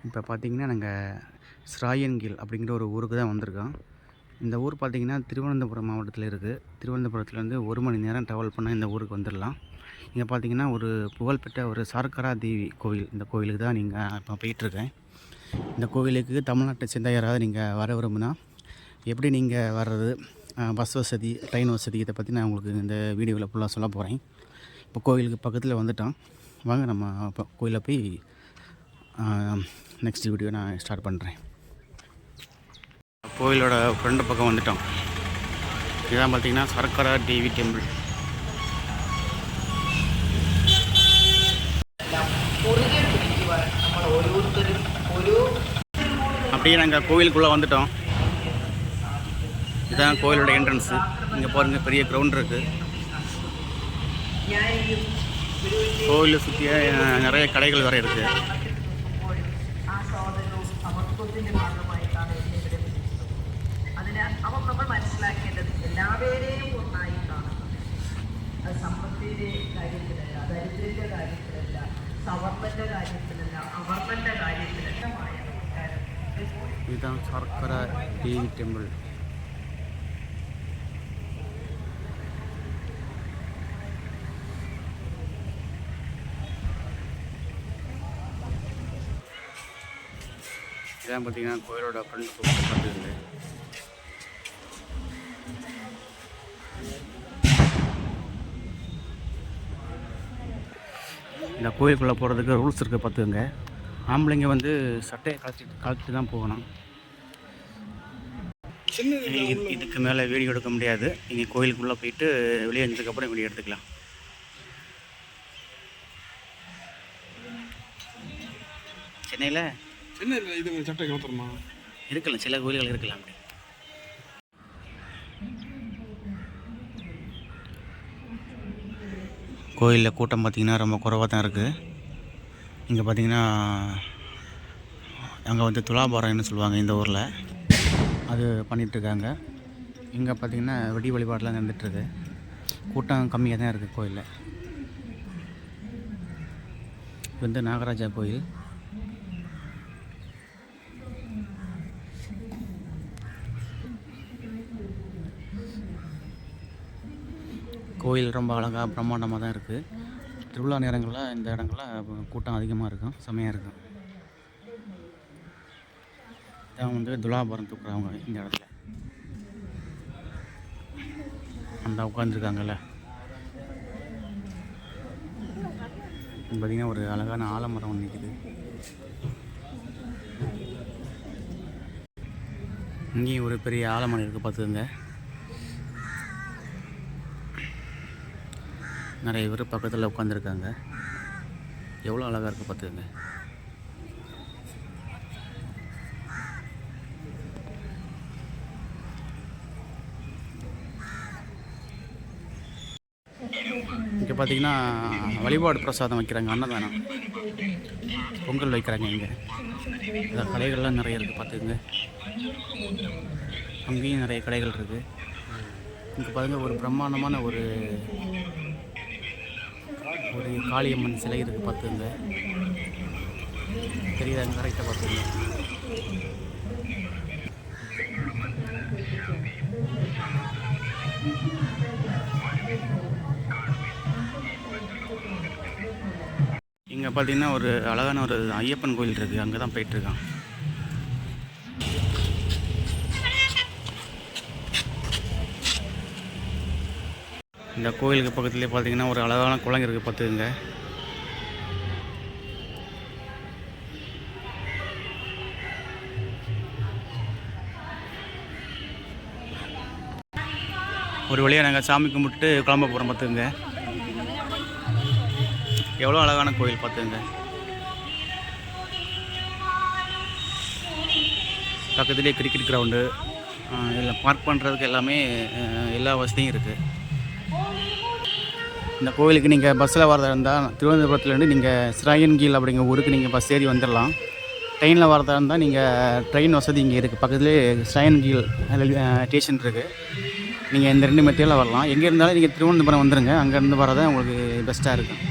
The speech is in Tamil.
இப்போ பார்த்தீங்கன்னா, நாங்கள் ஸ்ராயன்கீழ் அப்படிங்கிற ஒரு ஊருக்கு தான் வந்திருக்கோம். இந்த ஊர் பார்த்தீங்கன்னா, திருவனந்தபுரம் மாவட்டத்தில இருக்குது. திருவனந்தபுரத்துலேருந்து 1 மணி நேரம் ட்ராவல் பண்ணால் இந்த ஊருக்கு வந்துடலாம். இங்கே பார்த்தீங்கன்னா, ஒரு புகழ்பெற்ற ஒரு சார்க்கரா தேவி கோவில். இந்த கோவிலுக்கு தான் இப்போ போயிட்டுருக்கேன். இந்த கோவிலுக்கு தமிழ்நாட்டை சேர்ந்த யாராவது நீங்கள் வர விரும்புனா, எப்படி நீங்கள் வர்றது, பஸ் வசதி, ட்ரெயின் வசதி இதை பற்றி நான் உங்களுக்கு இந்த வீடியோவில் ஃபுல்லாக சொல்ல போகிறேன். இப்போ கோவிலுக்கு பக்கத்தில் வந்துட்டோம். வாங்க நம்ம இப்போ கோயிலில் போய் நெக்ஸ்ட் வீடியோ நான் ஸ்டார்ட் பண்ணுறேன். கோயிலோட ஃப்ரெண்டு பக்கம் வந்துட்டோம். இதான் பார்த்தீங்கன்னா சர்க்கரா தேவி டெம்பிள். அப்படியே நாங்கள் கோவிலுக்குள்ளே வந்துட்டோம். இதுதான் கோயிலோட என்ட்ரன்ஸு. இங்கே பாருங்கள், பெரிய கிரவுண்ட் இருக்குது. கோவிலை சுற்றிய நிறைய கடைகள் வரை இருக்குது. നമ്മൾ മനസ്സിലാക്കേണ്ടത് എല്ലാവരെയും ഒന്നായി കാണുന്നു. അത് സമ്പത്തിന്റെ കാര്യത്തിലല്ല, ദരിദ്രന്റെ കാര്യത്തിലല്ല, സവർണന്റെ കാര്യത്തിലല്ല, അവർണന്റെ കാര്യത്തിലല്ല. ഇതാണ് ശർക്കര ദേവി ടെമ്പിൾ. இதான் பார்த்தீங்கன்னா கோயிலோட ஃப்ரெண்ட் பார்த்துருக்கு. இந்த கோயிலுக்குள்ளே போகிறதுக்கு ரூல்ஸ் இருக்குது பார்த்துக்கோங்க. ஆம்பளைங்க வந்து சட்டையை கழட்டிட்டு தான் போகணும். இதுக்கு மேலே வீடியோ எடுக்க முடியாது. நீங்கள் கோயிலுக்குள்ளே போயிட்டு வெளியே வந்ததுக்கப்புறம் வீடியோ எடுத்துக்கலாம். சென்னையில் இது சட்டை கலத்துறமா இருக்கலாம், சில கோயில்கள் இருக்கலாம். அப்படி கோயிலில் கூட்டம் பார்த்திங்கன்னா ரொம்ப குறைவாக தான் இருக்குது. இங்கே பார்த்திங்கன்னா அங்கே வந்து துலாபாரம்னு சொல்லுவாங்க இந்த ஊரில், அது பண்ணிகிட்ருக்காங்க. இங்கே பார்த்திங்கன்னா வெடி வழிபாடெலாம் நடந்துகிட்ருக்கு. கூட்டம் கம்மியாக தான் இருக்குது கோயிலில். இது வந்து நாகராஜா கோயில். கோயில் ரொம்ப அழகாக பிரம்மாண்டமாக தான் இருக்குது. திருவிழா நேரங்களில் இந்த இடங்களில் கூட்டம் அதிகமாக இருக்கும், செம்மையாக இருக்கும். இதான் வந்து துலாபாரம் தூக்குறவங்க இந்த இடத்துல அந்த உட்காந்துருக்காங்கல்ல. பார்த்திங்கன்னா ஒரு அழகான ஆலமரம் ஒன்று நிற்குது. இங்கேயும் ஒரு பெரிய ஆலமரம் இருக்குது பார்த்துக்கோங்க. நிறைய பேர் பக்கத்தில் உட்காந்துருக்காங்க. எவ்வளோ அழகாக இருக்குது பார்த்துக்கங்க. இங்கே பார்த்திங்கன்னா வழிபாடு பிரசாதம் வைக்கிறாங்க, அன்னதானம், பொங்கல் வைக்கிறாங்க. இங்கே கடைகள்லாம் நிறைய இருக்குது பார்த்துக்குங்க. அங்கேயும் நிறைய கடைகள் இருக்குது. இங்கே பாருங்கள், ஒரு பிரம்மாண்டமான ஒரு காளியம்மன் சிலை இருக்குது பார்த்துங்க. தெரியுதாங்க, கரெக்டாக பார்த்துங்க. இங்கே பார்த்தீங்கன்னா ஒரு அழகான ஒரு ஐயப்பன் கோயில் இருக்குது, அங்கே தான் போயிட்டுருக்கான். இந்த கோயிலுக்கு பக்கத்துலேயே பார்த்தீங்கன்னா ஒரு அழகான குளம் இருக்குது பார்த்துக்குங்க. ஒரு வழியாக நாங்கள் சாமி கும்பிட்டு கிளம்ப போகிறோம் பார்த்துக்குங்க. எவ்வளோ அழகான கோயில் பார்த்துக்குங்க. பக்கத்துலேயே கிரிக்கெட் கிரவுண்டு, இதில் பார்க் பண்ணுறதுக்கு எல்லாமே எல்லா வசதியும் இருக்குது. இந்த கோவிலுக்கு நீங்கள் பஸ்ஸில் வரதா இருந்தால் திருவனந்தபுரத்துலேருந்து நீங்கள் ஸ்ராயன்கீழ் அப்படிங்கிற ஊருக்கு நீங்கள் பஸ் ஏறி வந்துடலாம். ட்ரெயினில் வரதா இருந்தால் நீங்கள் ட்ரெயின் வசதி இங்கே இருக்குது. பக்கத்துலேயே ஸ்ராயன்கீழ் ஸ்டேஷன் இருக்குது. நீங்கள் இந்த 2 மெத்தேடில் வரலாம். எங்கே இருந்தாலும் நீங்கள் திருவனந்தபுரம் வந்துடுங்க. அங்கேருந்து வரதான் உங்களுக்கு பெஸ்ட்டாக இருக்கும்.